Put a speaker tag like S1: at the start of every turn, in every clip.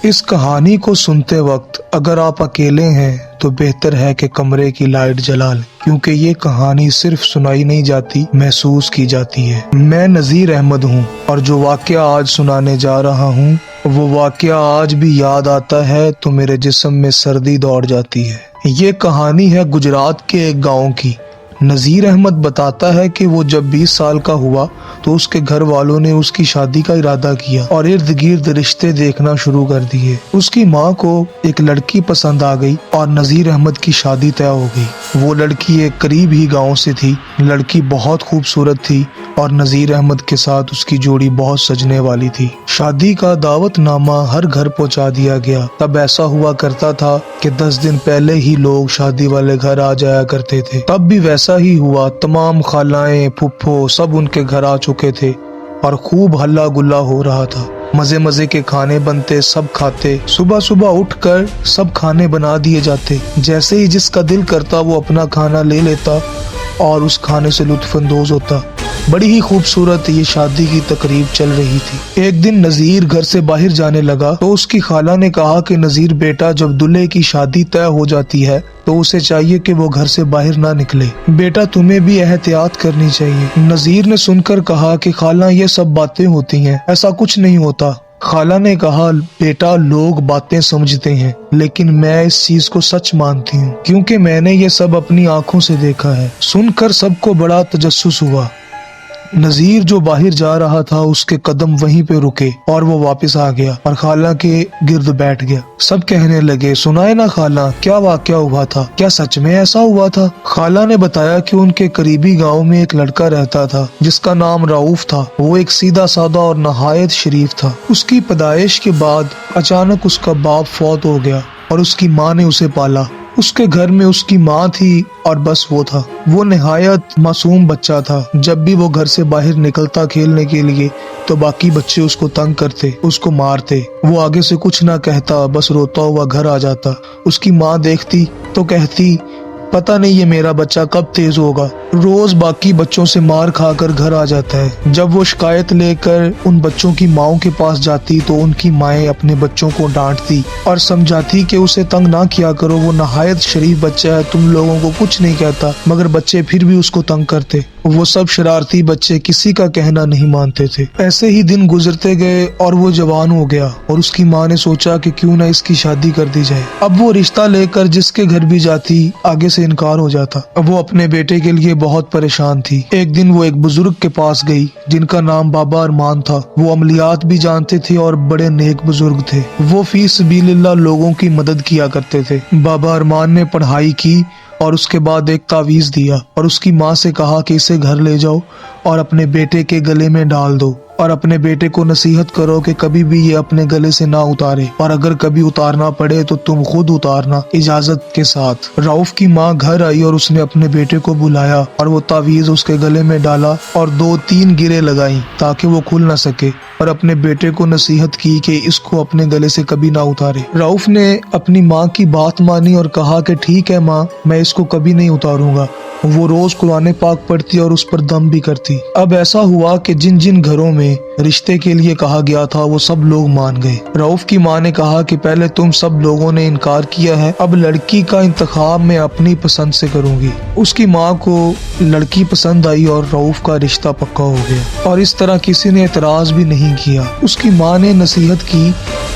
S1: اس کہانی کو سنتے وقت اگر آپ اکیلے ہیں تو بہتر ہے کہ کمرے کی لائٹ جلا لیں، کیونکہ یہ کہانی صرف سنائی نہیں جاتی، محسوس کی جاتی ہے۔ میں نذیر احمد ہوں اور جو واقعہ آج سنانے جا رہا ہوں وہ واقعہ آج بھی یاد آتا ہے تو میرے جسم میں سردی دوڑ جاتی ہے۔ یہ کہانی ہے گجرات کے ایک گاؤں کی۔ نذیر احمد بتاتا ہے کہ وہ جب 20 سال کا ہوا تو اس کے گھر والوں نے اس کی شادی کا ارادہ کیا اور ارد گرد رشتے دیکھنا شروع کر دیے۔ اس کی ماں کو ایک لڑکی پسند آ گئی اور نذیر احمد کی شادی طے ہو گئی۔ وہ لڑکی ایک قریب ہی گاؤں سے تھی۔ لڑکی بہت خوبصورت تھی اور نذیر احمد کے ساتھ اس کی جوڑی بہت سجنے والی تھی۔ شادی کا دعوت نامہ ہر گھر پہنچا دیا گیا۔ تب ایسا ہوا کرتا تھا کہ 10 دن پہلے ہی لوگ شادی والے گھر آ جایا کرتے تھے۔ تب بھی ویسا ہی ہوا۔ تمام خالائیں، پھپھو سب ان کے گھر آ چکے تھے اور خوب ہلا گلا ہو رہا تھا۔ مزے مزے کے کھانے بنتے، سب کھاتے۔ صبح صبح اٹھ کر سب کھانے بنا دیے جاتے۔ جیسے ہی جس کا دل کرتا وہ اپنا کھانا لے لیتا اور اس کھانے سے لطف اندوز ہوتا۔ بڑی ہی خوبصورت یہ شادی کی تقریب چل رہی تھی۔ ایک دن نذیر گھر سے باہر جانے لگا تو اس کی خالہ نے کہا کہ نذیر بیٹا، جب دلہے کی شادی طے ہو جاتی ہے تو اسے چاہیے کہ وہ گھر سے باہر نہ نکلے۔ بیٹا تمہیں بھی احتیاط کرنی چاہیے۔ نذیر نے سن کر کہا کہ خالہ یہ سب باتیں ہوتی ہیں، ایسا کچھ نہیں ہوتا۔ خالہ نے کہا بیٹا لوگ باتیں سمجھتے ہیں لیکن میں اس چیز کو سچ مانتی ہوں کیونکہ میں نے یہ سب اپنی آنکھوں سے دیکھا ہے۔ سن کر سب کو بڑا تجسس ہوا۔ نذیر جو باہر جا رہا تھا اس کے قدم وہیں پہ رکے اور وہ واپس آ گیا اور خالہ کے گرد بیٹھ گیا۔ سب کہنے لگے سنائے نا خالہ، کیا واقعہ ہوا تھا؟ کیا سچ میں ایسا ہوا تھا؟ خالہ نے بتایا کہ ان کے قریبی گاؤں میں ایک لڑکا رہتا تھا جس کا نام رؤف تھا۔ وہ ایک سیدھا سادہ اور نہایت شریف تھا۔ اس کی پیدائش کے بعد اچانک اس کا باپ فوت ہو گیا اور اس کی ماں نے اسے پالا۔ اس کے گھر میں اس کی ماں تھی اور بس وہ تھا۔ وہ نہایت معصوم بچہ تھا۔ جب بھی وہ گھر سے باہر نکلتا کھیلنے کے لیے تو باقی بچے اس کو تنگ کرتے، اس کو مارتے۔ وہ آگے سے کچھ نہ کہتا، بس روتا ہوا گھر آ جاتا۔ اس کی ماں دیکھتی تو کہتی پتہ نہیں یہ میرا بچہ کب تیز ہوگا۔ روز باقی بچوں سے مار کھا کر گھر آ جاتا ہے۔ جب وہ شکایت لے کر ان بچوں کی ماؤں کے پاس جاتی تو ان کی مائیں اپنے بچوں کو ڈانٹتی اور سمجھاتی کہ اسے تنگ نہ کیا کرو، وہ نہایت شریف بچہ ہے، تم لوگوں کو کچھ نہیں کہتا، مگر بچے پھر بھی اس کو تنگ کرتے۔ وہ سب شرارتی بچے کسی کا کہنا نہیں مانتے تھے۔ ایسے ہی دن گزرتے گئے اور وہ جوان ہو گیا اور اس کی ماں نے سوچا کہ کیوں نہ اس کی شادی کر دی جائے۔ اب وہ رشتہ لے کر جس کے گھر بھی جاتی آگے سے انکار ہو جاتا۔ اب وہ اپنے بیٹے کے لیے بہت پریشان تھی۔ ایک دن وہ ایک بزرگ کے پاس گئی جن کا نام بابا ارمان تھا۔ وہ عملیات بھی جانتے تھے اور بڑے نیک بزرگ تھے۔ وہ فی سبیل اللہ لوگوں کی مدد کیا کرتے تھے۔ بابا ارمان نے پڑھائی کی اور اس کے بعد ایک تعویذ دیا اور اس کی ماں سے کہا کہ اسے گھر لے جاؤ اور اپنے بیٹے کے گلے میں ڈال دو اور اپنے بیٹے کو نصیحت کرو کہ کبھی بھی یہ اپنے گلے سے نہ اتارے اور اگر کبھی اتارنا پڑے تو تم خود اتارنا اجازت کے ساتھ۔ رؤف کی ماں گھر آئی اور اس نے اپنے بیٹے کو بلایا اور وہ تعویذ اس کے گلے میں ڈالا اور 2-3 گرے لگائیں تاکہ وہ کھل نہ سکے اور اپنے بیٹے کو نصیحت کی کہ اس کو اپنے گلے سے کبھی نہ اتارے۔ رؤف نے اپنی ماں کی بات مانی اور کہا کہ ٹھیک ہے ماں، میں اس کو کبھی نہیں اتاروں گا۔ وہ روز قرآن پاک پڑھتی اور اس پر دم بھی کرتی۔ اب ایسا ہوا کہ جن جن گھروں میں رشتے کے لیے کہا گیا تھا وہ سب لوگ مان گئے۔ رؤف کی ماں نے کہا کہ پہلے تم سب لوگوں نے انکار کیا ہے، اب لڑکی کا انتخاب میں اپنی پسند سے کروں گی۔ اس کی ماں کو لڑکی پسند آئی اور رؤف کا رشتہ پکا ہو گیا اور اس طرح کسی نے اعتراض بھی نہیں کیا۔ اس کی ماں نے نصیحت کی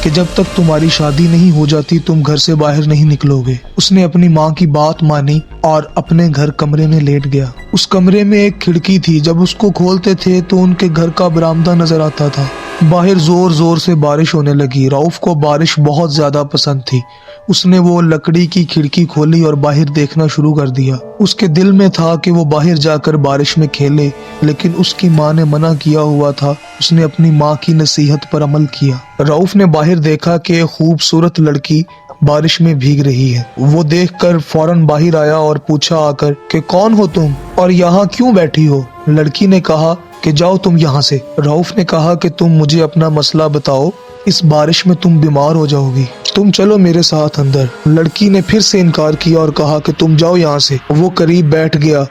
S1: کہ جب تک تمہاری شادی نہیں ہو جاتی تم گھر سے باہر نہیں نکلو گے۔ اس نے اپنی ماں کی بات مانی اور اپنے گھر کمرے میں لیٹ گیا۔ اس کمرے میں ایک کھڑکی تھی، جب اس کو کھولتے تھے تو ان کے گھر کا برآمدہ نظر آتا تھا۔ باہر زور زور سے بارش ہونے لگی۔ رؤف کو بارش بہت زیادہ پسند تھی۔ اس نے وہ لکڑی کی کھڑکی کھولی اور باہر دیکھنا شروع کر دیا۔ اس کے دل میں تھا کہ وہ باہر جا کر بارش میں کھیلے، لیکن اس کی ماں نے منع کیا ہوا تھا۔ اس نے اپنی ماں کی نصیحت پر عمل کیا۔ رؤف نے باہر دیکھا کہ ایک خوبصورت لڑکی بارش میں بھیگ رہی ہے۔ وہ دیکھ کر فوراً باہر آیا اور پوچھا آ کر کہ کون ہو تم اور یہاں کیوں بیٹھی ہو؟ لڑکی نے کہا کہ جاؤ تم یہاں سے۔ رؤف نے کہا کہ تم مجھے اپنا مسئلہ بتاؤ، اس بارش میں تم بیمار ہو جاؤ گی، تم چلو میرے ساتھ اندر۔ لڑکی نے پھر سے انکار کیا اور کہا کہ تم جاؤ یہاں سے۔ وہ قریب بیٹھ گیا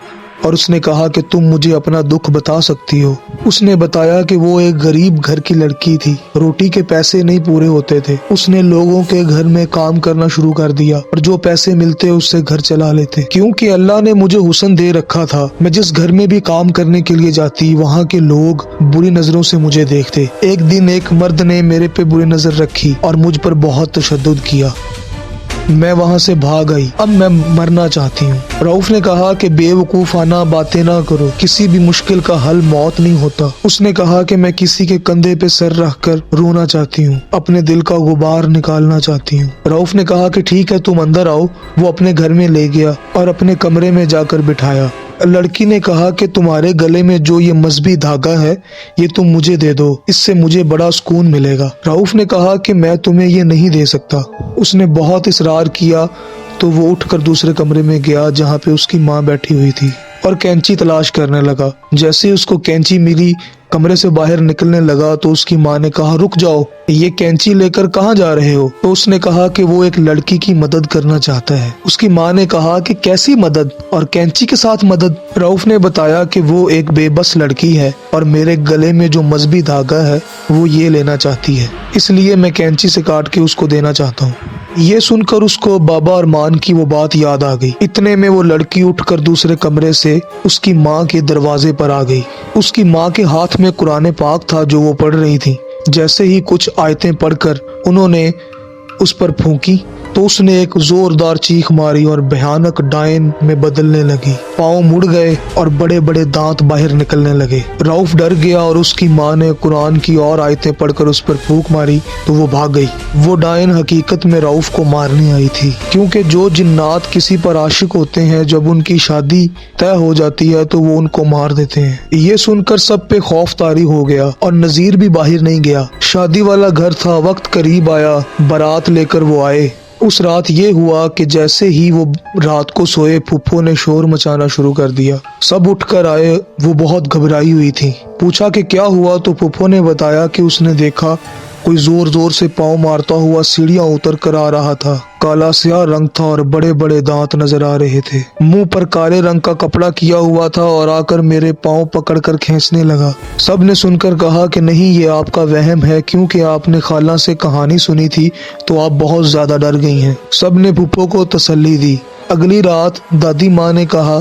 S1: اور اس نے کہا کہ تم مجھے اپنا دکھ بتا سکتی ہو۔ اس نے بتایا کہ وہ ایک غریب گھر کی لڑکی تھی، روٹی کے پیسے نہیں پورے ہوتے تھے، اس نے لوگوں کے گھر میں کام کرنا شروع کر دیا اور جو پیسے ملتے اس سے گھر چلا لیتے۔ کیونکہ اللہ نے مجھے حسن دے رکھا تھا، میں جس گھر میں بھی کام کرنے کے لیے جاتی وہاں کے لوگ بری نظروں سے مجھے دیکھتے۔ ایک دن ایک مرد نے میرے پہ بری نظر رکھی اور مجھ پر بہت تشدد کیا، میں وہاں سے بھاگ آئی، اب میں مرنا چاہتی ہوں۔ رؤف نے کہا کہ بے وقوفانہ باتیں نہ کرو، کسی بھی مشکل کا حل موت نہیں ہوتا۔ اس نے کہا کہ میں کسی کے کندھے پہ سر رکھ کر رونا چاہتی ہوں، اپنے دل کا غبار نکالنا چاہتی ہوں۔ رؤف نے کہا کہ ٹھیک ہے تم اندر آؤ۔ وہ اپنے گھر میں لے گیا اور اپنے کمرے میں جا کر بٹھایا۔ لڑکی نے کہا کہ تمہارے گلے میں جو یہ مذہبی دھاگا ہے یہ تم مجھے دے دو، اس سے مجھے بڑا سکون ملے گا۔ رؤف نے کہا کہ میں تمہیں یہ نہیں دے سکتا۔ اس نے بہت اصرار کیا تو وہ اٹھ کر دوسرے کمرے میں گیا جہاں پہ اس کی ماں بیٹھی ہوئی تھی اور کینچی تلاش کرنے لگا۔ جیسے اس کو کینچی ملی، کمرے سے باہر نکلنے لگا تو اس کی ماں نے کہا رک جاؤ، یہ کینچی لے کر کہاں جا رہے ہو؟ تو اس نے کہا کہ وہ ایک لڑکی کی مدد کرنا چاہتا ہے۔ اس کی ماں نے کہا کہ کیسی مدد اور کینچی کے ساتھ مدد؟ رؤف نے بتایا کہ وہ ایک بے بس لڑکی ہے اور میرے گلے میں جو مذہبی دھاگا ہے وہ یہ لینا چاہتی ہے، اس لیے میں کینچی سے کاٹ کے اس کو دینا چاہتا ہوں۔ یہ سن کر اس کو بابا ارمان کی وہ بات یاد آ گئی۔ اتنے میں وہ لڑکی اٹھ کر دوسرے کمرے سے اس کی ماں کے دروازے پر آ گئی۔ اس کی ماں کے ہاتھ میں قرآن پاک تھا جو وہ پڑھ رہی تھی۔ جیسے ہی کچھ آیتیں پڑھ کر انہوں نے اس پر پھونکی تو اس نے ایک زوردار چیخ ماری اور بھیانک ڈائن میں بدلنے لگی، پاؤں مڑ گئے اور بڑے بڑے دانت باہر نکلنے لگے۔ رؤف ڈر گیا اور اس کی ماں نے قرآن کی اور آیتیں پڑھ کر اس پر پھونک ماری تو وہ بھاگ گئی۔ وہ ڈائن حقیقت میں رؤف کو مارنے آئی تھی، کیونکہ جو جنات کسی پر عاشق ہوتے ہیں جب ان کی شادی طے ہو جاتی ہے تو وہ ان کو مار دیتے ہیں۔ یہ سن کر سب پہ خوف طاری ہو گیا اور نذیر بھی باہر نہیں گیا۔ شادی والا گھر تھا، وقت قریب آیا، بارات لے کر وہ آئے۔ اس رات یہ ہوا کہ جیسے ہی وہ رات کو سوئے پھپھو نے شور مچانا شروع کر دیا۔ سب اٹھ کر آئے، وہ بہت گھبرائی ہوئی تھی۔ پوچھا کہ کیا ہوا تو پھپھو نے بتایا کہ اس نے دیکھا کوئی زور زور سے پاؤں مارتا ہوا سیڑھیاں اتر کر آ رہا تھا۔ کالا سیاہ رنگ تھا اور بڑے بڑے دانت نظر آ رہے تھے، منہ پر کالے رنگ کا کپڑا کیا ہوا تھا اور آ کر میرے پاؤں پکڑ کر کھینچنے لگا۔ سب نے سن کر کہا کہ نہیں یہ آپ کا وہم ہے، کیونکہ آپ نے خالہ سے کہانی سنی تھی تو آپ بہت زیادہ ڈر گئی ہیں۔ سب نے پھپھو کو تسلی دی۔ اگلی رات دادی ماں نے کہا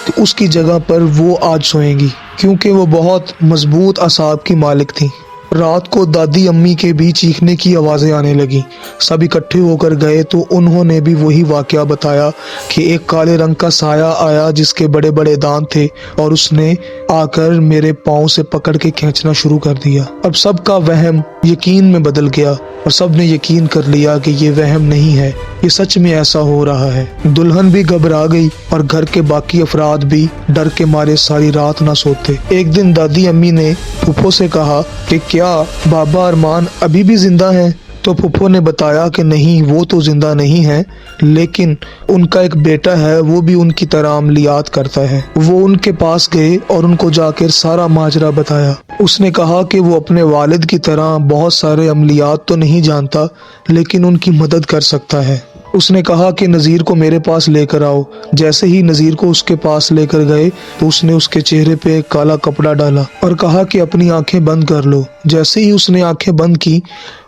S1: کہ اس کی جگہ پر وہ آج سوئیں گی، کیونکہ وہ بہت مضبوط اعصاب کی مالک تھیں۔ رات کو دادی امی کے بھی چیخنے کی آوازیں آنے لگیں۔ سب اکٹھے ہو کر گئے تو انہوں نے بھی وہی واقعہ بتایا کہ ایک کالے رنگ کا سایہ آیا جس کے بڑے بڑے دانت تھے اور اس نے آ کر میرے پاؤں سے پکڑ کے کھینچنا شروع کر دیا۔ اب سب کا وہم یقین میں بدل گیا اور سب نے یقین کر لیا کہ یہ وہم نہیں ہے، یہ سچ میں ایسا ہو رہا ہے۔ دلہن بھی گھبرا گئی اور گھر کے باقی افراد بھی ڈر کے مارے ساری رات نہ سوتے۔ ایک دن دادی امی نے پھپھو سے کہا کہ کیا بابا ارمان ابھی بھی زندہ ہیں؟ تو پھپھو نے بتایا کہ نہیں، وہ تو زندہ نہیں ہے، لیکن ان کا ایک بیٹا ہے، وہ بھی ان کی طرح عملیات کرتا ہے۔ وہ ان کے پاس گئے اور ان کو جا کر سارا ماجرا بتایا۔ اس نے کہا کہ وہ اپنے والد کی طرح بہت سارے عملیات تو نہیں جانتا، لیکن ان کی مدد کر سکتا ہے۔ اس نے کہا کہ نذیر کو میرے پاس لے کر آؤ۔ جیسے ہی نذیر کو اس کے پاس لے کر گئے تو اس نے اس کے چہرے پہ ایک کالا کپڑا ڈالا اور کہا کہ اپنی آنکھیں بند کر لو۔ جیسے ہی اس نے آنکھیں بند کی،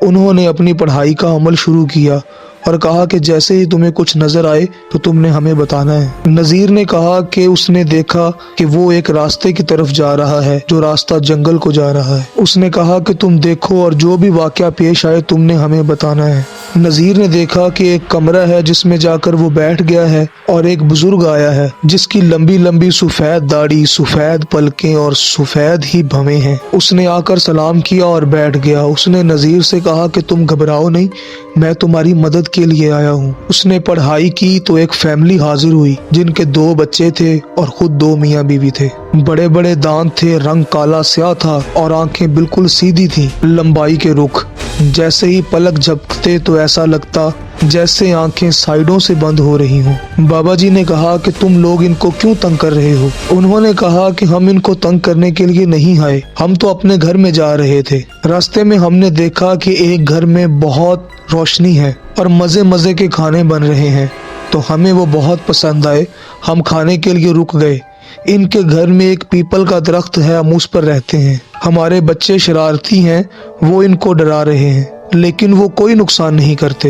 S1: انہوں نے اپنی پڑھائی کا عمل شروع کیا اور کہا کہ جیسے ہی تمہیں کچھ نظر آئے تو تم نے ہمیں بتانا ہے۔ نذیر نے کہا کہ اس نے دیکھا کہ وہ ایک راستے کی طرف جا رہا ہے جو راستہ جنگل کو جا رہا ہے۔ اس نے کہا کہ تم دیکھو اور جو بھی واقعہ پیش آئے تم نے ہمیں بتانا ہے۔ نذیر نے دیکھا کہ ایک کمرہ ہے جس میں جا کر وہ بیٹھ گیا ہے اور ایک بزرگ آیا ہے جس کی لمبی لمبی سفید داڑھی، سفید پلکیں اور سفید ہی بھویں ہیں۔ اس نے آ کر سلام کیا اور بیٹھ گیا۔ اس نے نذیر سے کہا کہ تم گھبراؤ نہیں، میں تمہاری مدد کے لیے آیا ہوں۔ اس نے پڑھائی کی تو ایک فیملی حاضر ہوئی جن کے 2 بچے تھے اور خود 2 میاں بیوی تھے۔ بڑے بڑے دانت تھے، رنگ کالا سیاہ تھا اور آنکھیں بالکل سیدھی تھیں، لمبائی کے رخ۔ جیسے ہی پلک جھپکتے تو ایسا لگتا جیسے آنکھیں سائیڈوں سے بند ہو رہی ہوں۔ بابا جی نے کہا کہ تم لوگ ان کو کیوں تنگ کر رہے ہو؟ انہوں نے کہا کہ ہم ان کو تنگ کرنے کے لیے نہیں آئے، ہم تو اپنے گھر میں جا رہے تھے۔ راستے میں ہم نے دیکھا کہ ایک گھر میں بہت روشنی ہے اور مزے مزے کے کھانے بن رہے ہیں، تو ہمیں وہ بہت پسند آئے۔ ہم کھانے کے لیے رک گئے، ان کے گھر میں ایک پیپل کا درخت ہے، ہم اس پر رہتے ہیں۔ ہمارے بچے شرارتی ہیں، وہ ان کو ڈرا رہے ہیں لیکن وہ کوئی نقصان نہیں کرتے۔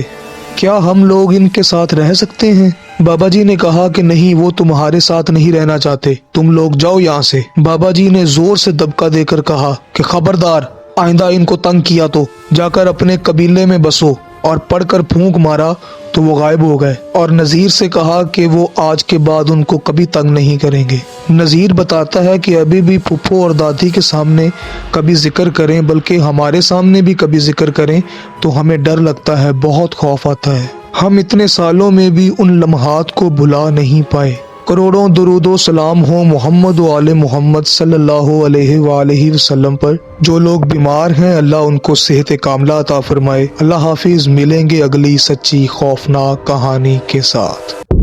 S1: کیا ہم لوگ ان کے ساتھ رہ سکتے ہیں؟ بابا جی نے کہا کہ نہیں، وہ تمہارے ساتھ نہیں رہنا چاہتے، تم لوگ جاؤ یہاں سے۔ بابا جی نے زور سے دبکا دے کر کہا کہ خبردار، آئندہ ان کو تنگ کیا تو جا کر اپنے قبیلے میں بسو، اور پڑھ کر پھونک مارا تو وہ غائب ہو گئے، اور نذیر سے کہا کہ وہ آج کے بعد ان کو کبھی تنگ نہیں کریں گے۔ نذیر بتاتا ہے کہ ابھی بھی پھپھو اور دادی کے سامنے کبھی ذکر کریں، بلکہ ہمارے سامنے بھی کبھی ذکر کریں تو ہمیں ڈر لگتا ہے، بہت خوف آتا ہے۔ ہم اتنے سالوں میں بھی ان لمحات کو بھلا نہیں پائے۔ کروڑوں درود و سلام ہو محمد و آل محمد صلی اللہ علیہ وآلہ وسلم پر۔ جو لوگ بیمار ہیں اللہ ان کو صحت کاملہ عطا فرمائے۔ اللہ حافظ، ملیں گے اگلی سچی خوفناک کہانی کے ساتھ۔